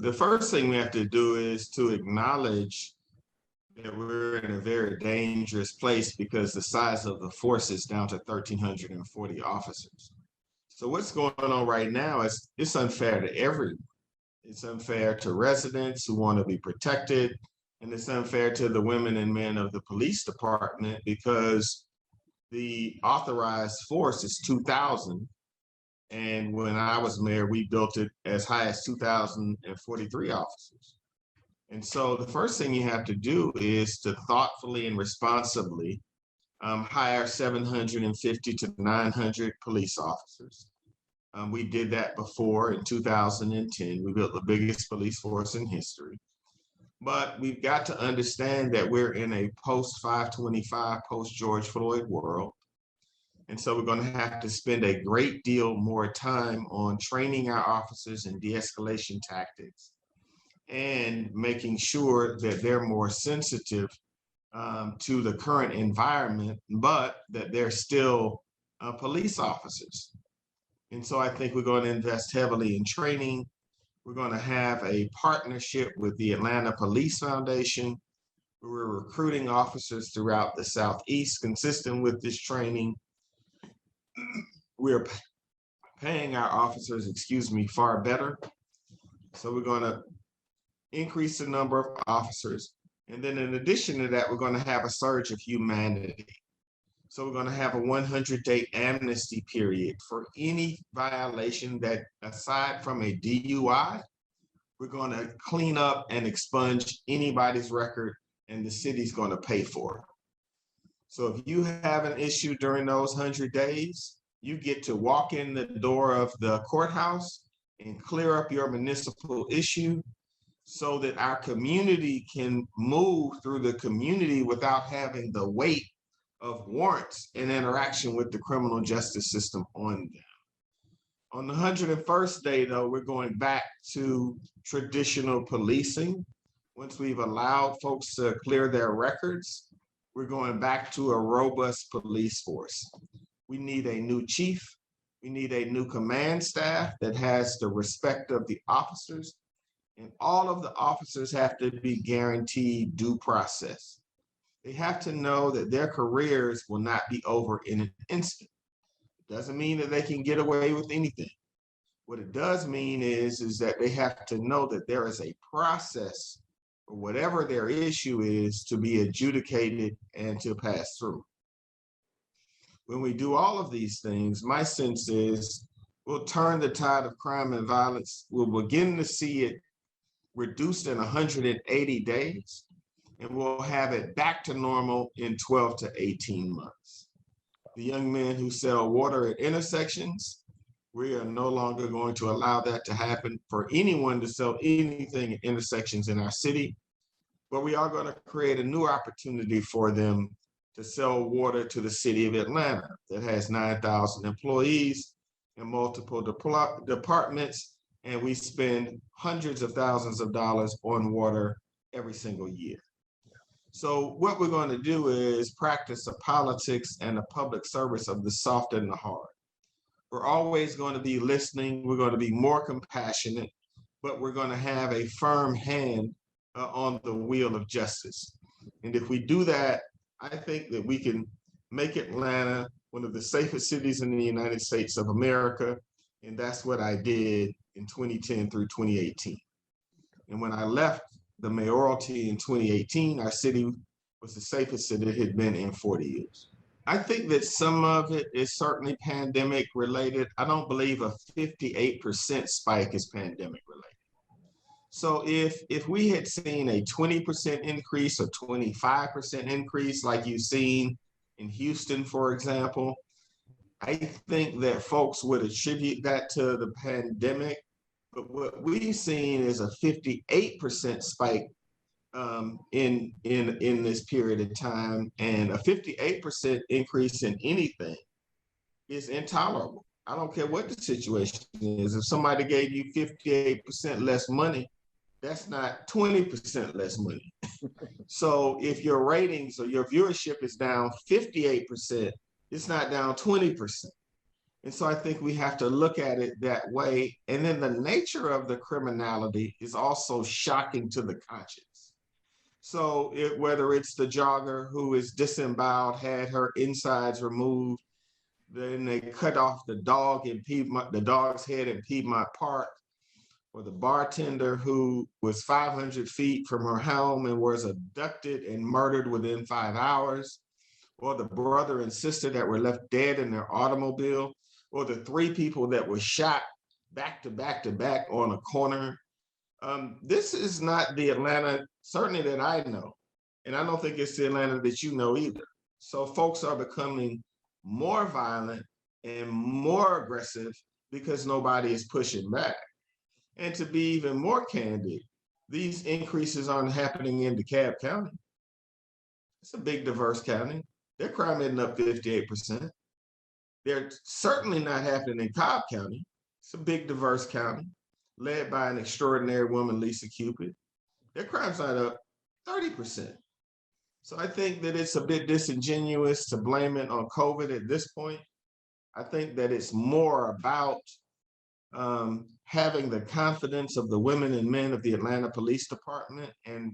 the first thing we have to do is to acknowledge that we're in a very dangerous place because the size of the force is down to 1,340 officers. So what's going on right now is it's unfair to everyone. It's unfair to residents who want to be protected, and it's unfair to the women and men of the police department because the authorized force is 2,000. And when I was mayor, we built it as high as 2,043 officers. And so the first thing you have to do is to thoughtfully and responsibly hire 750 to 900 police officers. We did that before in 2010. We built the biggest police force in history. But we've got to understand that we're in a post-525, post-George Floyd world. And so we're going to have to spend a great deal more time on training our officers in de-escalation tactics and making sure that they're more sensitive to the current environment, but that they're still police officers. And so I think we're going to invest heavily in training. We're going to have a partnership with the Atlanta Police Foundation. We're recruiting officers throughout the Southeast consistent with this training. We're paying our officers, far better. So we're going to increase the number of officers. And then in addition to that, we're going to have a surge of humanity. So we're going to have a 100-day amnesty period for any violation that, aside from a DUI, we're going to clean up and expunge anybody's record, and the city's going to pay for it. So if you have an issue during those 100 days, you get to walk in the door of the courthouse and clear up your municipal issue so that our community can move through the community without having the weight of warrants and interaction with the criminal justice system on them. On the 101st day, though, we're going back to traditional policing. Once we've allowed folks to clear their records, we're going back to a robust police force. We need a new chief. We need a new command staff that has the respect of the officers, and all of the officers have to be guaranteed due process. They have to know that their careers will not be over in an instant. It doesn't mean that they can get away with anything. What it does mean is that they have to know that there is a process for whatever their issue is to be adjudicated and to pass through. When we do all of these things, my sense is we'll turn the tide of crime and violence. We'll begin to see it reduced in 180 days, and we'll have it back to normal in 12 to 18 months. The young men who sell water at intersections, we are no longer going to allow that to happen for anyone to sell anything at intersections in our city, but we are going to create a new opportunity for them to sell water to the city of Atlanta that has 9,000 employees and multiple departments, and we spend hundreds of thousands of dollars on water every single year. So what we're going to do is practice a politics and a public service of the soft and the hard. We're always going to be listening. We're going to be more compassionate, but we're going to have a firm hand on the wheel of justice. And if we do that, I think that we can make Atlanta one of the safest cities in the United States of America. And that's what I did in 2010 through 2018. And when I left the mayoralty in 2018, our city was the safest city it had been in 40 years. I think that some of it is certainly pandemic related. I don't believe a 58% spike is pandemic related. So if we had seen a 20% increase or 25% increase like you've seen in Houston, for example, I think that folks would attribute that to the pandemic. But what we've seen is a 58% spike in this period of time, and a 58% increase in anything is intolerable. I don't care what the situation is. If somebody gave you 58% less money, that's not 20% less money. So if your ratings or your viewership is down 58%, it's not down 20%. And so I think we have to look at it that way. And then the nature of the criminality is also shocking to the conscience. So whether it's the jogger who is disemboweled, had her insides removed, then they cut off the dog in Piedmont, the dog's head in Piedmont Park, or the bartender who was 500 feet from her home and was abducted and murdered within 5 hours, or the brother and sister that were left dead in their automobile, or the three people that were shot back to back to back on a corner. This is not the Atlanta, certainly that I know. And I don't think it's the Atlanta that you know either. So folks are becoming more violent and more aggressive because nobody is pushing back. And to be even more candid, these increases aren't happening in DeKalb County. It's a big, diverse county. Their crime isn't up 58%. They're certainly not happening in Cobb County. It's a big, diverse county led by an extraordinary woman, Lisa Cupid. Their crime's not up 30%. So I think that it's a bit disingenuous to blame it on COVID at this point. I think that it's more about having the confidence of the women and men of the Atlanta Police Department and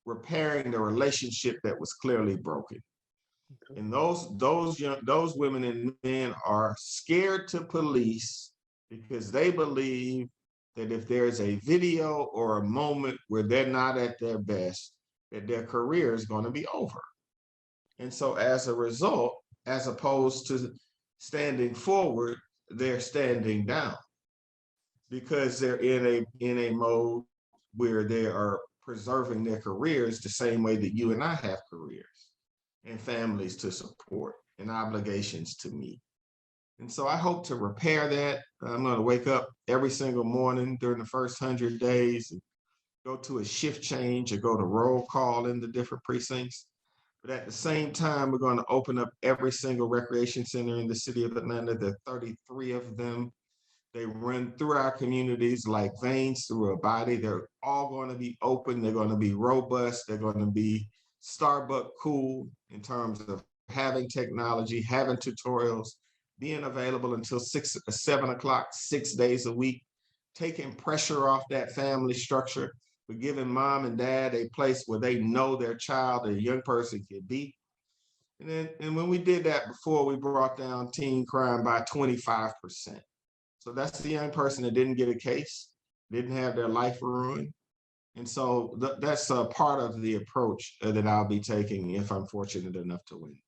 repairing the relationship that was clearly broken. Okay. And those women and men are scared to police because they believe that if there's a video or a moment where they're not at their best, that their career is going to be over. And so as a result, as opposed to standing forward, they're standing down because they're in a mode where they are preserving their careers the same way that you and I have careers and families to support and obligations to meet. And so I hope to repair that. I'm going to wake up every single morning during the first 100 days and go to a shift change or go to roll call in the different precincts. But at the same time, we're going to open up every single recreation center in the city of Atlanta. There are 33 of them. They run through our communities like veins through a body. They're all going to be open. They're going to be robust. They're going to be Starbucks cool in terms of having technology, having tutorials, being available until 6 or 7 o'clock, 6 days a week, taking pressure off that family structure. We're giving mom and dad a place where they know their child, their young person can be. And when we did that before, we brought down teen crime by 25%. So that's the young person that didn't get a case, didn't have their life ruined. And so that's a part of the approach that I'll be taking if I'm fortunate enough to win.